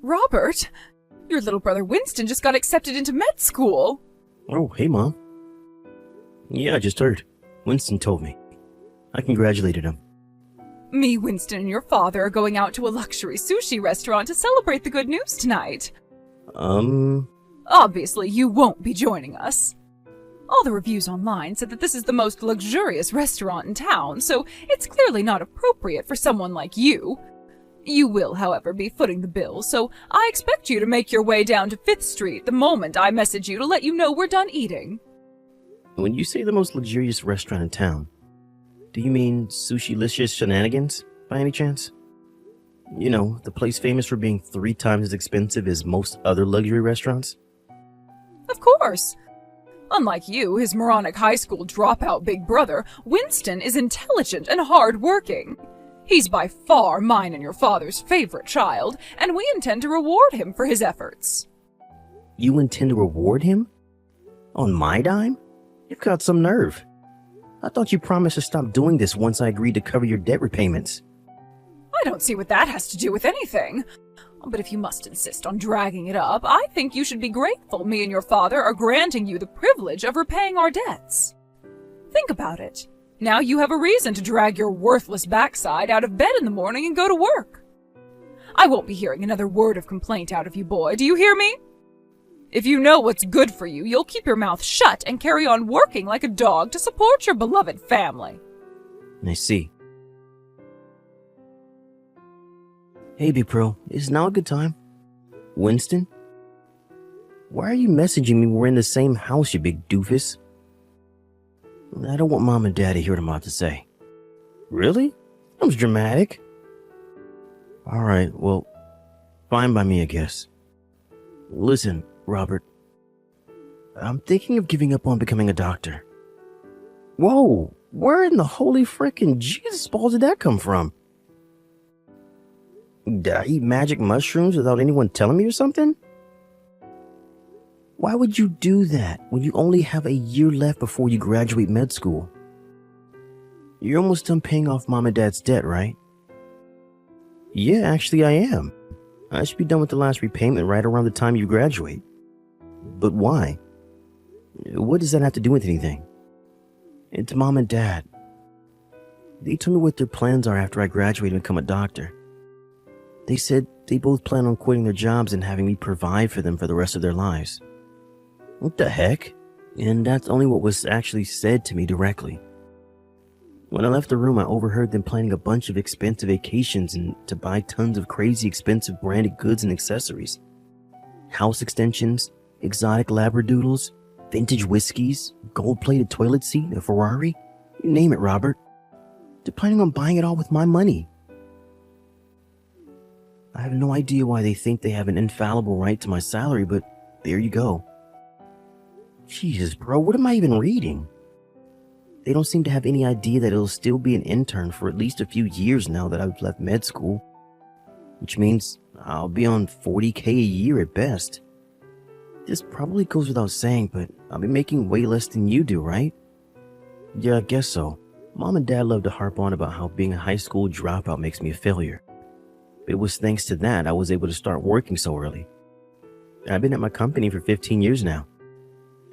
Robert, your little brother Winston just got accepted into med school. Oh, hey, Mom. Yeah, I just heard. Winston told me. I congratulated him. Me, Winston, and your father are going out to a luxury sushi restaurant to celebrate the good news tonight. Obviously, you won't be joining us. All the reviews online said that this is the most luxurious restaurant in town, so it's clearly not appropriate for someone like you. You will, however, be footing the bill, so I expect you to make your way down to 5th Street the moment I message you to let you know we're done eating. When you say the most luxurious restaurant in town, do you mean Sushi-licious Shenanigans, by any chance? You know, the place famous for being 3 times as expensive as most other luxury restaurants? Of course. Unlike you, his moronic high school dropout big brother, Winston is intelligent and hard-working. He's by far mine and your father's favorite child, and we intend to reward him for his efforts. You intend to reward him? On my dime? You've got some nerve. I thought you promised to stop doing this once I agreed to cover your debt repayments. I don't see what that has to do with anything. But if you must insist on dragging it up, I think you should be grateful me and your father are granting you the privilege of repaying our debts. Think about it. Now you have a reason to drag your worthless backside out of bed in the morning and go to work. I won't be hearing another word of complaint out of you, boy. Do you hear me? If you know what's good for you, you'll keep your mouth shut and carry on working like a dog to support your beloved family. I see. Hey, Big Pro, is now a good time? Winston? Why are you messaging me when we're in the same house, you big doofus? I don't want Mom and Dad to hear what I'm about to say. Really? That was dramatic. Alright, well, fine by me, I guess. Listen, Robert. I'm thinking of giving up on becoming a doctor. Whoa, where in the holy frickin' Jesus balls did that come from? Did I eat magic mushrooms without anyone telling me or something? Why would you do that when you only have a year left before you graduate med school? You're almost done paying off Mom and Dad's debt, right? Yeah, actually I am. I should be done with the last repayment right around the time you graduate. But why? What does that have to do with anything? It's Mom and Dad. They told me what their plans are after I graduate and become a doctor. They said they both plan on quitting their jobs and having me provide for them for the rest of their lives. What the heck? And that's only what was actually said to me directly. When I left the room, I overheard them planning a bunch of expensive vacations and to buy tons of crazy expensive branded goods and accessories. House extensions, exotic labradoodles, vintage whiskeys, gold-plated toilet seat, a Ferrari. You name it, Robert. They're planning on buying it all with my money. I have no idea why they think they have an infallible right to my salary, but there you go. Jesus, bro, what am I even reading? They don't seem to have any idea that it'll still be an intern for at least a few years now that I've left med school. Which means I'll be on $40K a year at best. This probably goes without saying, but I'll be making way less than you do, right? Yeah, I guess so. Mom and Dad love to harp on about how being a high school dropout makes me a failure. It was thanks to that I was able to start working so early. I've been at my company for 15 years now.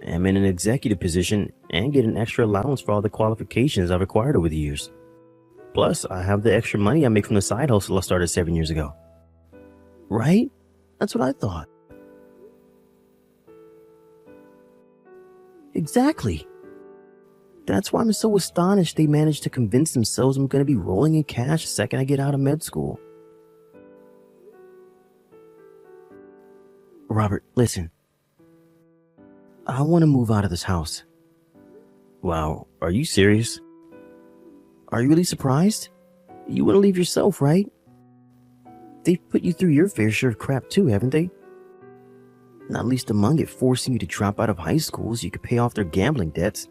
I'm in an executive position and get an extra allowance for all the qualifications I've acquired over the years. Plus, I have the extra money I make from the side hustle I started 7 years ago. Right? That's what I thought. Exactly. That's why I'm so astonished they managed to convince themselves I'm going to be rolling in cash the second I get out of med school. Robert, listen. I want to move out of this house. Wow, are you serious? Are you really surprised? You want to leave yourself, right? They've put you through your fair share of crap too, haven't they? Not least among it forcing you to drop out of high school so you could pay off their gambling debts.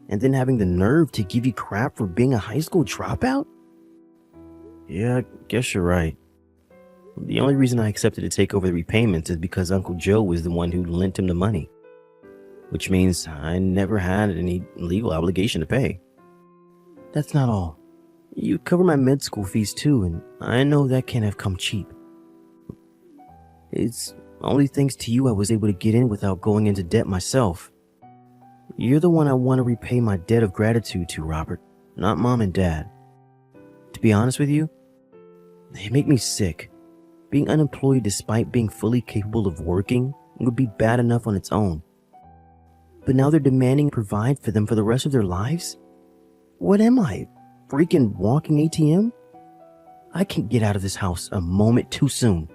And then having the nerve to give you crap for being a high school dropout? Yeah, I guess you're right. The only reason I accepted to take over the repayments is because Uncle Joe was the one who lent him the money. Which means I never had any legal obligation to pay. That's not all. You cover my med school fees too, and I know that can't have come cheap. It's only thanks to you I was able to get in without going into debt myself. You're the one I want to repay my debt of gratitude to, Robert, not Mom and Dad. To be honest with you, they make me sick. Being unemployed despite being fully capable of working would be bad enough on its own. But now they're demanding I provide for them for the rest of their lives? What am I, freaking walking ATM? I can't get out of this house a moment too soon.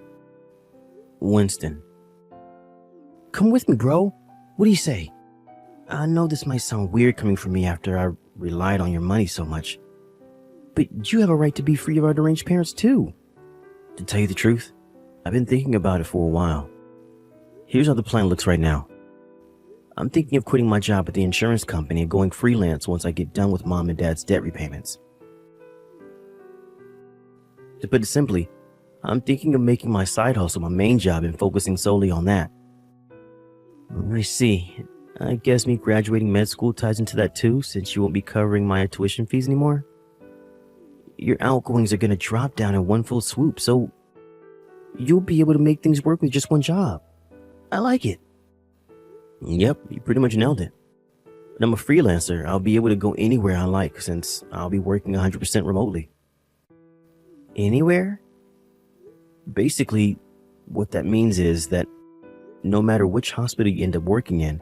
Winston. Come with me, bro. What do you say? I know this might sound weird coming from me after I relied on your money so much, but you have a right to be free of our deranged parents too. To tell you the truth, I've been thinking about it for a while. Here's how the plan looks right now. I'm thinking of quitting my job at the insurance company and going freelance once I get done with Mom and Dad's debt repayments. To put it simply, I'm thinking of making my side hustle my main job and focusing solely on that. I see. I guess me graduating med school ties into that too, since you won't be covering my tuition fees anymore. Your outgoings are going to drop down in one full swoop, so you'll be able to make things work with just one job. I like it. Yep, you pretty much nailed it. And I'm a freelancer. I'll be able to go anywhere I like since I'll be working 100% remotely. Anywhere? Basically, what that means is that no matter which hospital you end up working in,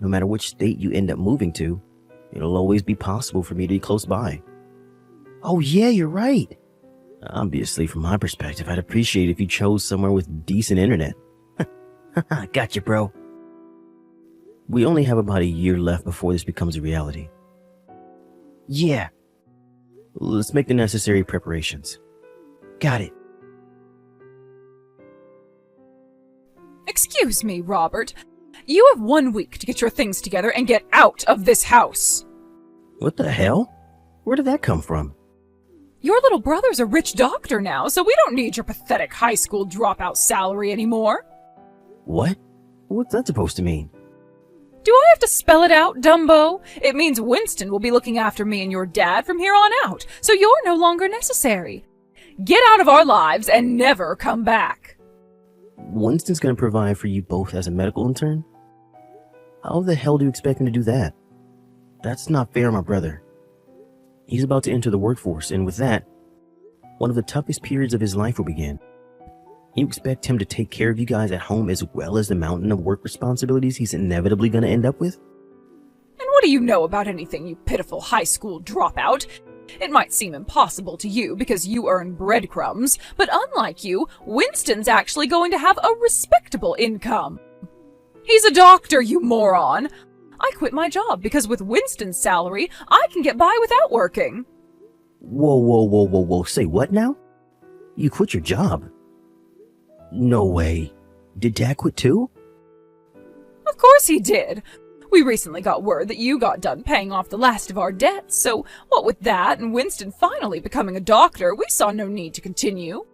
no matter which state you end up moving to, it'll always be possible for me to be close by. Oh yeah, you're right. Obviously, from my perspective, I'd appreciate it if you chose somewhere with decent internet. Gotcha, bro. We only have about a year left before this becomes a reality. Yeah. Let's make the necessary preparations. Got it. Excuse me, Robert. You have 1 week to get your things together and get out of this house. What the hell? Where did that come from? Your little brother's a rich doctor now, so we don't need your pathetic high school dropout salary anymore. What? What's that supposed to mean? Do I have to spell it out, Dumbo? It means Winston will be looking after me and your dad from here on out, so you're no longer necessary. Get out of our lives and never come back. Winston's gonna provide for you both as a medical intern? How the hell do you expect him to do that? That's not fair on my brother. He's about to enter the workforce, and with that, one of the toughest periods of his life will begin. You expect him to take care of you guys at home as well as the mountain of work responsibilities he's inevitably going to end up with? And what do you know about anything, you pitiful high school dropout? It might seem impossible to you because you earn breadcrumbs, but unlike you, Winston's actually going to have a respectable income. He's a doctor, you moron! I quit my job because with Winston's salary, I can get by without working. Whoa. Say what now? You quit your job? No way. Did Dad quit too? Of course he did. We recently got word that you got done paying off the last of our debts, so what with that and Winston finally becoming a doctor, we saw no need to continue.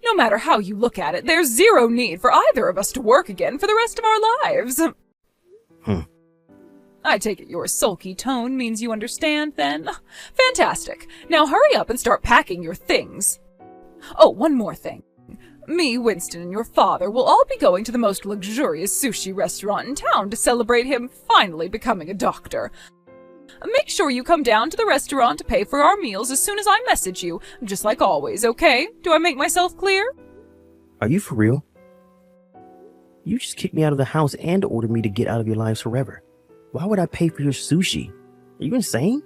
No matter how you look at it, there's zero need for either of us to work again for the rest of our lives. I take it your sulky tone means you understand, then? Fantastic. Now hurry up and start packing your things. Oh, one more thing. Me, Winston, and your father will all be going to the most luxurious sushi restaurant in town to celebrate him finally becoming a doctor. Make sure you come down to the restaurant to pay for our meals as soon as I message you, just like always, okay? Do I make myself clear? Are you for real? You just kicked me out of the house and ordered me to get out of your lives forever. Why would I pay for your sushi? Are you insane?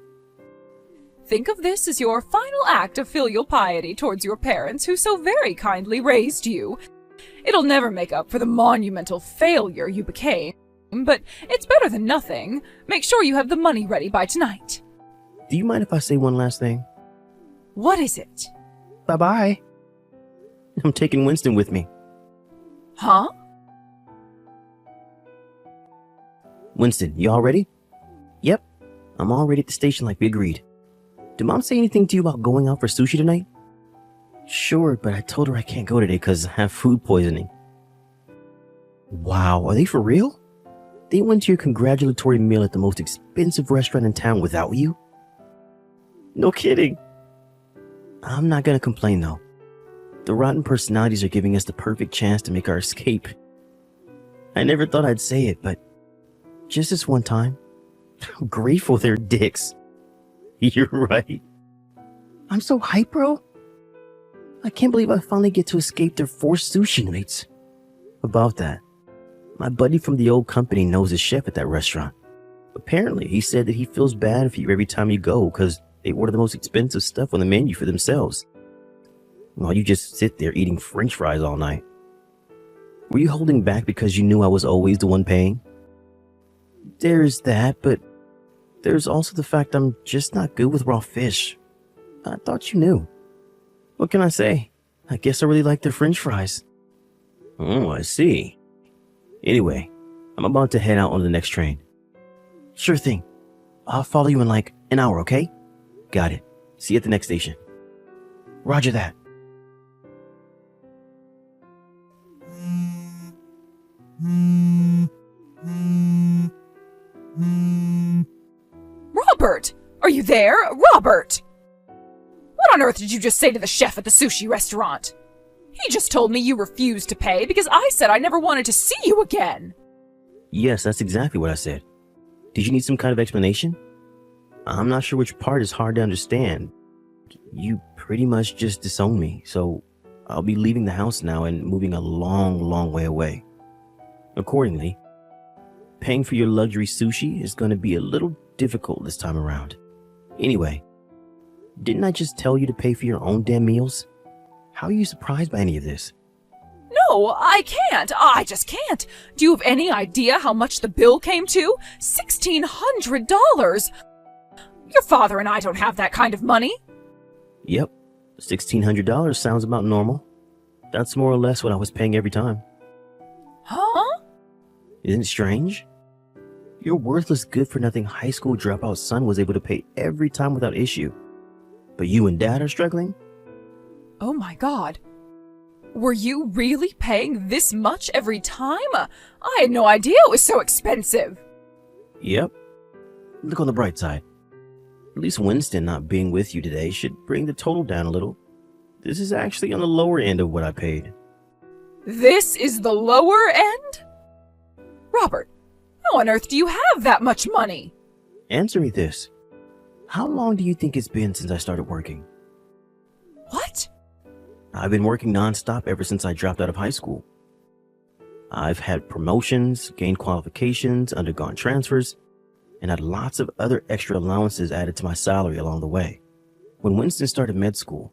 Think of this as your final act of filial piety towards your parents who so very kindly raised you. It'll never make up for the monumental failure you became, but it's better than nothing. Make sure you have the money ready by tonight. Do you mind if I say one last thing? What is it? Bye-bye. I'm taking Winston with me. Huh? Winston, you all ready? Yep, I'm all ready at the station like we agreed. Did Mom say anything to you about going out for sushi tonight? Sure, but I told her I can't go today because I have food poisoning. Wow, are they for real? They went to your congratulatory meal at the most expensive restaurant in town without you? No kidding. I'm not gonna complain though. The rotten personalities are giving us the perfect chance to make our escape. I never thought I'd say it, but just this one time, I'm grateful they're dicks. You're right. I'm so hyped, bro. I can't believe I finally get to escape their forced sushi nights. About that, my buddy from the old company knows the chef at that restaurant. Apparently, he said that he feels bad for you every time you go because they order the most expensive stuff on the menu for themselves, while you just sit there eating french fries all night. Were you holding back because you knew I was always the one paying? There's that, but there's also the fact I'm just not good with raw fish. I thought you knew. What can I say? I guess I really like their french fries. Oh, I see. Anyway, I'm about to head out on the next train. Sure thing. I'll follow you in like an hour, okay? Got it. See you at the next station. Roger that. Robert! Are you there? Robert! What on earth did you just say to the chef at the sushi restaurant? He just told me you refused to pay because I said I never wanted to see you again. Yes, that's exactly what I said. Did you need some kind of explanation? I'm not sure which part is hard to understand. You pretty much just disowned me, so I'll be leaving the house now and moving a long, long way away. Accordingly, paying for your luxury sushi is going to be a little difficult this time around. Anyway, didn't I just tell you to pay for your own damn meals? How are you surprised by any of this? No, I can't. I just can't. Do you have any idea how much the bill came to? $1,600. Your father and I don't have that kind of money. Yep, $1,600 sounds about normal. That's more or less what I was paying every time. Huh? Isn't it strange? Your worthless, good-for-nothing high school dropout son was able to pay every time without issue. But you and Dad are struggling? Oh my God. Were you really paying this much every time? I had no idea it was so expensive. Yep. Look on the bright side. At least Winston not being with you today should bring the total down a little. This is actually on the lower end of what I paid. This is the lower end? Robert, how on earth do you have that much money? Answer me this. How long do you think it's been since I started working? What? I've been working nonstop ever since I dropped out of high school. I've had promotions, gained qualifications, undergone transfers, and had lots of other extra allowances added to my salary along the way. When Winston started med school,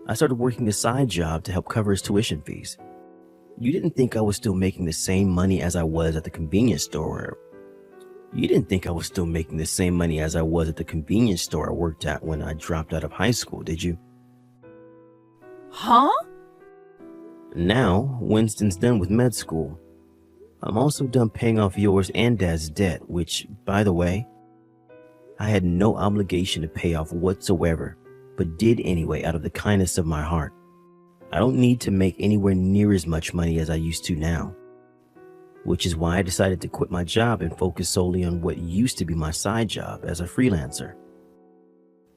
I started working a side job to help cover his tuition fees. You didn't think I was still making the same money as I was at the convenience store. You didn't think I was still making the same money as I was at the convenience store I worked at when I dropped out of high school, did you? Huh? Now, Winston's done with med school. I'm also done paying off yours and Dad's debt, which, by the way, I had no obligation to pay off whatsoever, but did anyway out of the kindness of my heart. I don't need to make anywhere near as much money as I used to now, which is why I decided to quit my job and focus solely on what used to be my side job as a freelancer.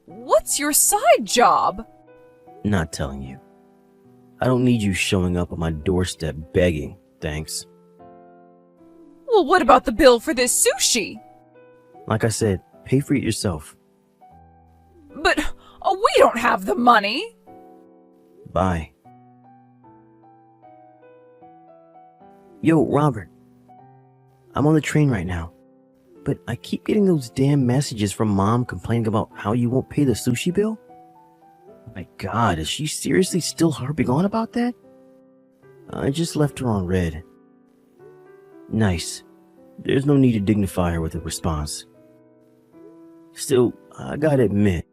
What's your side job? Not telling you. I don't need you showing up on my doorstep begging, thanks. Well, what about the bill for this sushi? Like I said, pay for it yourself. But we don't have the money. Bye. Yo, Robert. I'm on the train right now, but I keep getting those damn messages from Mom complaining about how you won't pay the sushi bill. My God, is she seriously still harping on about that? I just left her on red. Nice. There's no need to dignify her with a response. Still, I gotta admit,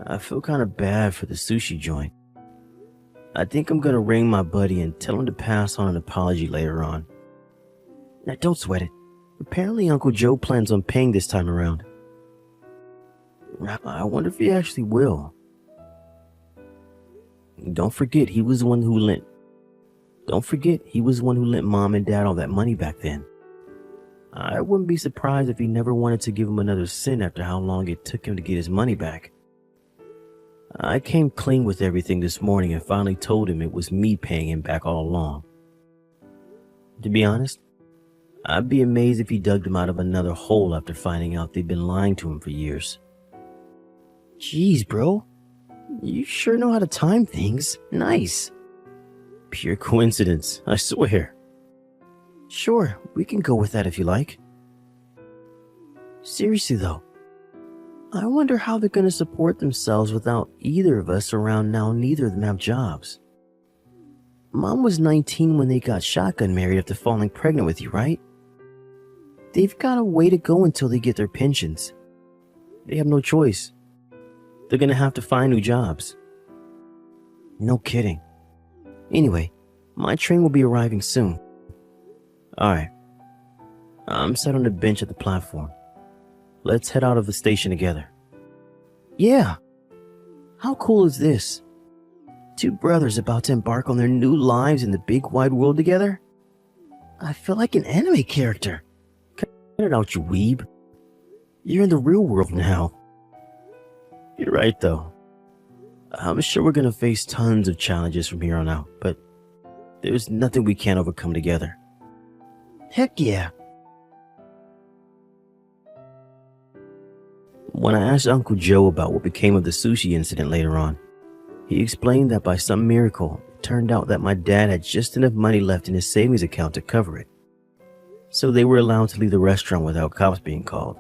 I feel kind of bad for the sushi joint. I think I'm gonna ring my buddy and tell him to pass on an apology later on. Now, don't sweat it. Apparently Uncle Joe plans on paying this time around. I wonder if he actually will. Don't forget he was the one who lent Mom and Dad all that money back then. I wouldn't be surprised if he never wanted to give him another cent after how long it took him to get his money back. I came clean with everything this morning and finally told him it was me paying him back all along. To be honest, I'd be amazed if he dug them out of another hole after finding out they'd been lying to him for years. Jeez, bro. You sure know how to time things. Nice. Pure coincidence, I swear. Sure, we can go with that if you like. Seriously though, I wonder how they're gonna support themselves without either of us around now. Neither of them have jobs. Mom was 19 when they got shotgun married after falling pregnant with you, right? They've got a way to go until they get their pensions. They have no choice. They're gonna have to find new jobs. No kidding. Anyway, my train will be arriving soon. Alright. I'm sat on the bench at the platform. Let's head out of the station together. Yeah. How cool is this? Two brothers about to embark on their new lives in the big wide world together? I feel like an anime character. Cut it out, you weeb. You're in the real world now. You're right, though. I'm sure we're gonna face tons of challenges from here on out, but there's nothing we can't overcome together. Heck yeah. When I asked Uncle Joe about what became of the sushi incident later on, he explained that by some miracle, it turned out that my dad had just enough money left in his savings account to cover it. So they were allowed to leave the restaurant without cops being called.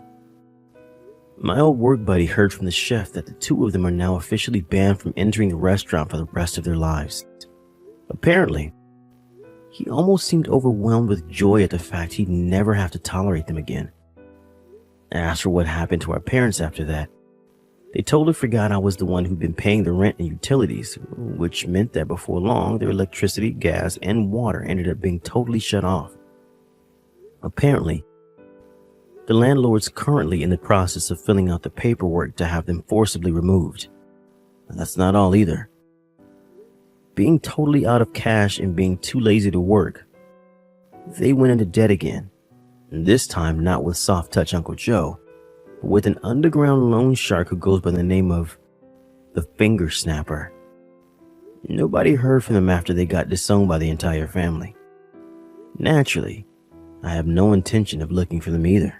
My old work buddy heard from the chef that the two of them are now officially banned from entering the restaurant for the rest of their lives. Apparently, he almost seemed overwhelmed with joy at the fact he'd never have to tolerate them again. As for what happened to our parents after that, they totally forgot I was the one who'd been paying the rent and utilities, which meant that before long their electricity, gas, and water ended up being totally shut off. Apparently, the landlord's currently in the process of filling out the paperwork to have them forcibly removed. And that's not all either. Being totally out of cash and being too lazy to work, they went into debt again. And this time not with soft touch Uncle Joe, but with an underground loan shark who goes by the name of the Finger Snapper. Nobody heard from them after they got disowned by the entire family. Naturally, I have no intention of looking for them either.